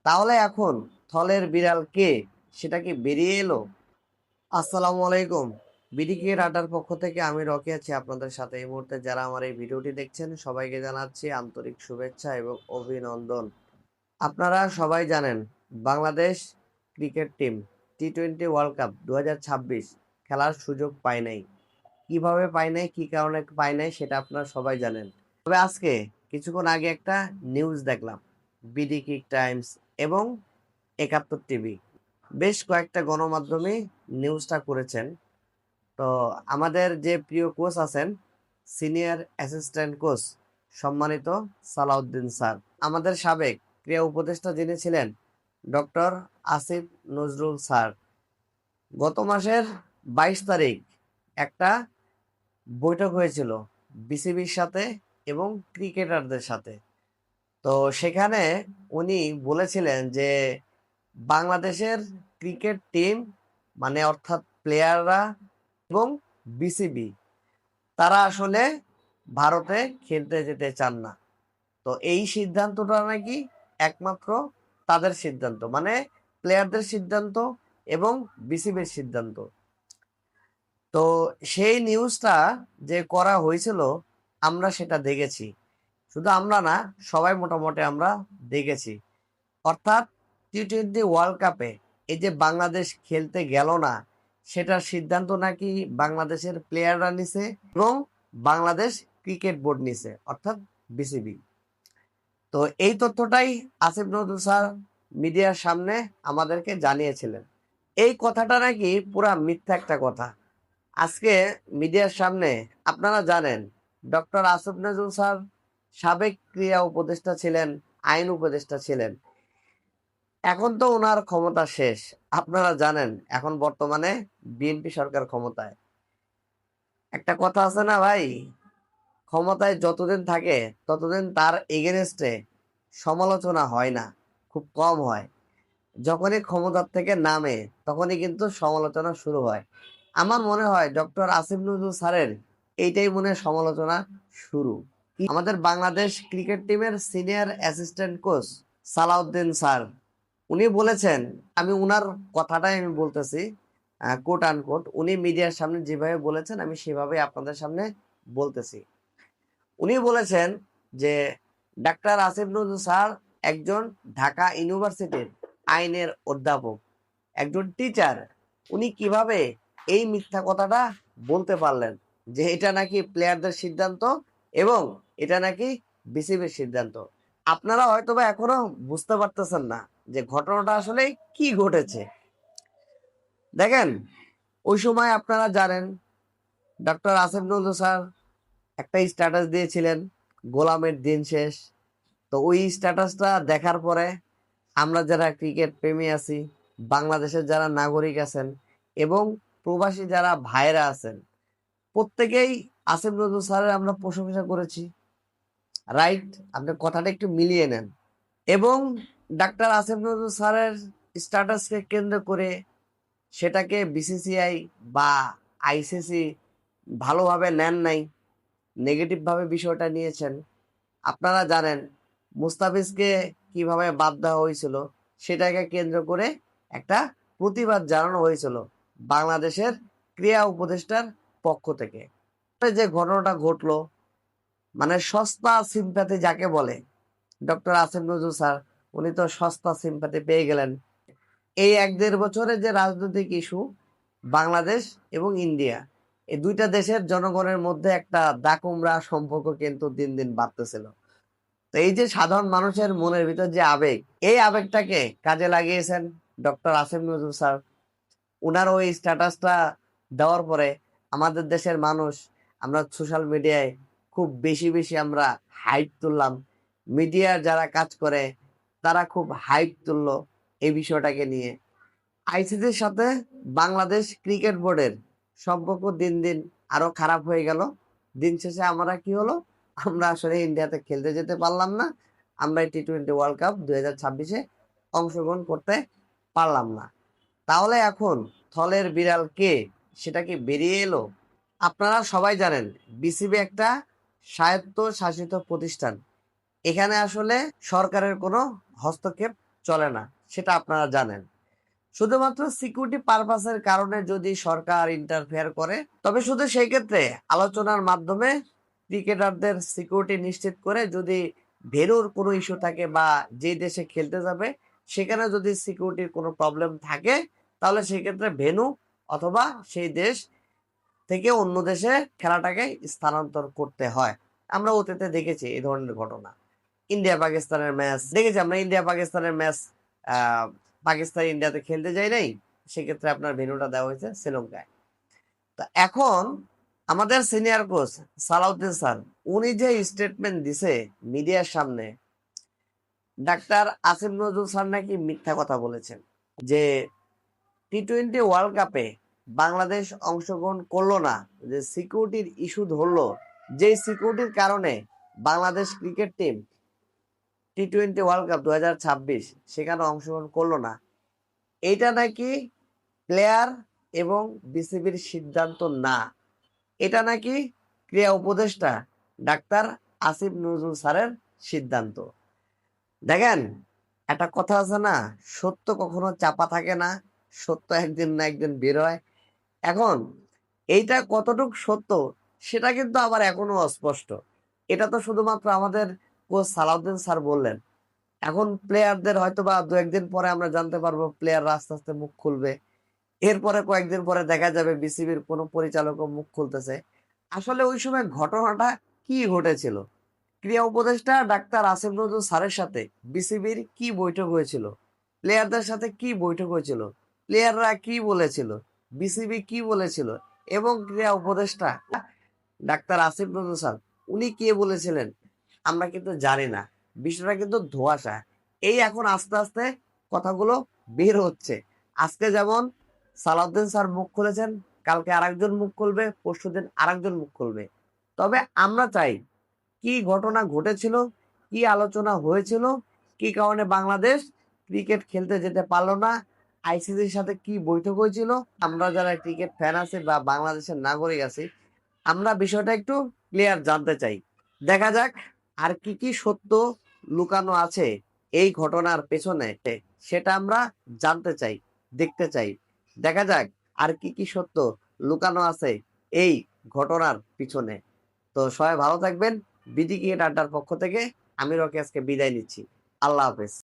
তাহলে এখন থলের বিড়াল কে, সেটা কি বেরিয়ে এলো? আসসালামু আলাইকুম। বিডিকে রাডার পক্ষ থেকে আমি রকি আছি আপনাদের সাথে। এই মুহূর্তে যারা আমার এই ভিডিওটি দেখছেন সবাইকে জানাচ্ছি আন্তরিক শুভেচ্ছা এবং অভিনন্দন। আপনারা সবাই জানেন বাংলাদেশ ক্রিকেট টিম টি-20 ওয়ার্ল্ড কাপ 2026 খেলার সুযোগ পায় নাই। কিভাবে পায় নাই, কি কারণে পায় নাই সেটা আপনারা সবাই জানেন। তবে আজকে কিছুক্ষণ আগে একটা নিউজ দেখলাম, বিডি ক্রিক টাইমস এবং ৭১ টিভি বেশ কয়েকটা গণমাধ্যমে নিউজটা করেছেন। তো আমাদের যে প্রিয় কোচ আছেন, সিনিয়র অ্যাসিস্ট্যান্ট কোচ সম্মানিত সালাউদ্দিন স্যার, আমাদের সাবেক ক্রীড়া উপদেষ্টা যিনি ছিলেন ডক্টর আসিফ নজরুল স্যার, গত মাসের 22 তারিখ একটা বৈঠক হয়েছিল বিসিবির সাথে এবং ক্রিকেটারদের সাথে। তো সেখানে উনি বলেছিলেন যে বাংলাদেশের ক্রিকেট টিম মানে অর্থাৎ প্লেয়াররা এবং বিসিবি তারা আসলে ভারতে খেলতে যেতে চান না। তো এই সিদ্ধান্তটা নাকি একমাত্র তাদের সিদ্ধান্ত, মানে প্লেয়ারদের সিদ্ধান্ত এবং বিসিবির সিদ্ধান্ত। তো সেই নিউজটা যে করা হয়েছিল আমরা সেটা দেখেছি, শুধু আমরা না, সবাই মোটামুটি আমরা দেখেছি। অর্থাৎ টি-20 ওয়ার্ল্ড কাপে এই যে বাংলাদেশ খেলতে গেল না, সেটার সিদ্ধান্ত নাকি বাংলাদেশের প্লেয়াররা নিছে এবং বাংলাদেশ ক্রিকেট বোর্ড নিছে, অর্থাৎ বিসিবি। তো এই তথ্যটাই আসিফ নজরুল স্যার মিডিয়ার সামনে আমাদেরকে জানিয়েছিলেন। এই কথাটা নাকি পুরা মিথ্যা একটা কথা। আজকে মিডিয়ার সামনে আপনারা জানেন ডক্টর আসিফ নজরুল স্যার সাবেক ক্রীড়া উপদেষ্টা ছিলেন, আইন উপদেষ্টা ছিলেন। এখন তো ওনার ক্ষমতা শেষ। আপনারা জানেন এখন বর্তমানে বিএনপি সরকার ক্ষমতায়। একটা কথা আছে না ভাই, ক্ষমতায় যতদিন থাকে ততদিন তার এগেনস্টে সমালোচনা হয় না, খুব কম হয়। যখনই ক্ষমতার থেকে নামে তখনই কিন্তু সমালোচনা শুরু হয়। আমার মনে হয় ডক্টর আসিফ নজরুল স্যারের এইটাই মনে হয় সমালোচনা শুরু। আমাদের বাংলাদেশ ক্রিকেট টিমের senior assistant coach Salauddin sir উনি বলেছেন, আমি উনার কথাটাই আমি বলতেছি, কোট আনকোট, উনি মিডিয়ার সামনে যেভাবে বলেছেন আমি সেভাবে আপনাদের সামনে বলতেছি। উনি বলেছেন যে ডাক্তার আসিফ নজরুল স্যার একজন ঢাকা ইউনিভার্সিটির আইনের অধ্যাপক, একজন টিচার। উনি কিভাবে এই মিথ্যা কথাটা বলতে পারলেন যে এটা নাকি প্লেয়ারদের সিদ্ধান্ত এবং এটা নাকি বিসিবির সিদ্ধান্ত? আপনারা হয়তোবা এখনো বুঝতে পারতেছেন না যে ঘটনাটা আসলে কি ঘটেছে। দেখেন, ওই সময় আপনারা জানেন ডক্টর আসিফ নজরুল স্যার একটা স্ট্যাটাস দিয়েছিলেন, গোলামের দিন শেষ। তো ওই স্ট্যাটাসটা দেখার পরে আমরা যারা ক্রিকেট প্রেমী আছি, বাংলাদেশের যারা নাগরিক আছেন এবং প্রবাসী যারা ভাইরা আছেন, প্রত্যেকেই আসিফ নজরুল স্যারের আমরা প্রশংসা করেছি। রাইট? আপনি কথাটা একটু মিলিয়ে নেন। এবং ডাক্তার আসিফ নজরুল স্যারের স্ট্যাটাসকে কেন্দ্র করে সেটাকে বিসিসিআই বা আইসিসি ভালোভাবে নেন নাই, নেগেটিভ ভাবে বিষয়টা নিয়েছেন। আপনারা জানেন মুস্তাফিজকে কিভাবে বাদ দেওয়া হয়েছিল, সেটাকে কেন্দ্র করে একটা প্রতিবাদ জানানো হয়েছিল বাংলাদেশের ক্রীড়া উপদেষ্টার পক্ষ থেকে। যে ঘটনাটা ঘটলো, মানে সস্তা সিম্প্যাথি যাকে বলে, ডক্টর আসিফ নজরুল স্যার উনি তো সস্তা সিম্প্যাথি পেয়ে গেলেন। এই ১-১.৫ বছরে যে রাজনৈতিক ইস্যু, বাংলাদেশ এবং ইন্ডিয়া, এই দুইটা দেশের জনগণের মধ্যে একটা দাকুমরা সম্পর্ক কিন্তু দিন দিন বাড়তেছিল। তো এই যে সাধারণ মানুষের মনের ভিতর যে আবেগ, এই আবেগটাকে কাজে লাগিয়েছেন ডক্টর আসিফ নজরুল স্যার। উনার ওই স্ট্যাটাসটা দেওয়ার পরে আমাদের দেশের মানুষ, আমরা সোশ্যাল মিডিয়ায় খুব বেশি বেশি আমরা হাইপ তুললাম। মিডিয়ার যারা কাজ করে তারা খুব হাইপ তুললো এই বিষয়টাকে নিয়ে। আইসিসির সাথে বাংলাদেশ ক্রিকেট বোর্ডের সম্পর্ক দিন দিন আরো খারাপ হয়ে গেল। দিন শেষে আমরা কি হলো, আমরা আসলে ইন্ডিয়াতে খেলতে যেতে পারলাম না, আমরা টি-20 ওয়ার্ল্ড কাপ 2026-এ অংশগ্রহণ করতে পারলাম না। তাহলে এখন থলের বিড়াল কে, সেটা কি বেরিয়ে এলো? আপনারা সবাই জানেন বিসিবি একটা স্বায়ত্ত শাসিত প্রতিষ্ঠান। এখানে আসলে সরকারের কোনো হস্তক্ষেপ চলে না, সেটা আপনারা জানেন। শুধুমাত্র সিকিউরিটি পারপাসের কারণে যদি সরকার ইন্টারফেয়ার করে, তবে শুধু সেই ক্ষেত্রে আলোচনার মাধ্যমে ক্রিকেটারদের সিকিউরিটি নিশ্চিত করে, যদি ভেন্যুর কোনো ইস্যু থাকে বা যে দেশে খেলতে যাবে সেখানে যদি সিকিউরিটির কোনো প্রবলেম থাকে, তাহলে সেক্ষেত্রে ভেন্যু অথবা সেই দেশ থেকে অন্য দেশে খেলাটাকে স্থানান্তর করতে হয়। আমরা অতীতে দেখেছি এই ধরনের ঘটনা। ইন্ডিয়া পাকিস্তানের ম্যাচ দেখেছি আমরা, ইন্ডিয়া পাকিস্তানের ম্যাচ পাকিস্তান ইন্ডিয়াতে খেলতে যায় নাই, সেক্ষেত্রে আপনার ভেন্যুটা দেওয়া হয়েছে শ্রীলঙ্কায়। তো এখন আমাদের সিনিয়র কোচ সালাউদ্দিন স্যার, উনি যে স্টেটমেন্ট দিছে মিডিয়ার সামনে, ডাক্তার আসিফ নজরুল স্যার নাকি মিথ্যা কথা বলেছেন যে টি-20 ওয়ার্ল্ড কাপে বাংলাদেশ অংশগ্রহণ করলো না, যে সিকিউরিটির ইস্যু ধরলো, যে সিকিউরিটির কারণে বাংলাদেশ ক্রিকেট টিম টি-20 ওয়ার্ল্ড কাপ 2026 সেখানে অংশগ্রহণ করলো না। এইটা নাকি প্লেয়ার এবং বিসিবির সিদ্ধান্ত না, এটা নাকি ক্রীড়া উপদেষ্টা ডাক্তার আসিফ নজরুল স্যারের সিদ্ধান্ত। দেখেন, একটা কথা আছে না, সত্য কখনো চাপা থাকে না, সত্য একদিন না একদিন বের হয়। এখন এইটা কতটুক সত্য সেটা কিন্তু আবার এখনো অস্পষ্ট। এটা তো শুধুমাত্র আমাদের কোচ সালাউদ্দিন স্যার বললেন। এখন প্লেয়ারদের হয়তো বা দু একদিন পরে আমরা জানতে পারবো, প্লেয়াররা আস্তে আস্তে মুখ খুলবে। এরপরে কয়েকদিন পরে দেখা যাবে বিসিবির কোনো পরিচালকও মুখ খুলতেছে। আসলে ওই সময় ঘটনাটা কি ঘটেছিল, ক্রীড়া উপদেষ্টা ডাক্তার আসিফ নজরুল স্যারের সাথে বিসিবির কি বৈঠক হয়েছিল, প্লেয়ারদের সাথে কি বৈঠক হয়েছিল, প্লেয়াররা কি বলেছিল, বিসিবি কি বলেছিল, এবং ক্রীড়া উপদেষ্টা ডাক্তার আসিফ নজরুল স্যার উনি কে বলেছিলেন, আমরা কিন্তু জানি না। বিষয়টা কিন্তু ধোঁয়াশা। এই এখন আস্তে আস্তে কথাগুলো বের হচ্ছে। আজকে যেমন সালাউদ্দিন স্যার মুখ খুলেছেন, কালকে আরেকজন মুখ খুলবে, পরশুদিন আরেকজন মুখ খুলবে। তবে আমরা চাই, কি ঘটনা ঘটেছিল, কি আলোচনা হয়েছিল, কি কারণে বাংলাদেশ ক্রিকেট খেলতে যেতে পারলো না, আইসিসির সাথে কি বৈঠক হয়েছিল, আমরা যারা ক্রিকেট ফ্যান আছি বা বাংলাদেশের নাগরিক আছি, আমরা বিষয়টা একটু ক্লিয়ার জানতে চাই। দেখা যাক আর কি কি সত্য লুকানো আছে এই ঘটনার পেছনে, সেটা আমরা জানতে চাই, দেখতে চাই। দেখা যাক আর কি কি সত্য লুকানো আছে এই ঘটনার পিছনে। তো সবাই ভালো থাকবেন। বিডি ক্রিকেট আড্ডার পক্ষ থেকে আমি রকি আজকে বিদায় নিচ্ছি। আল্লাহ হাফেজ।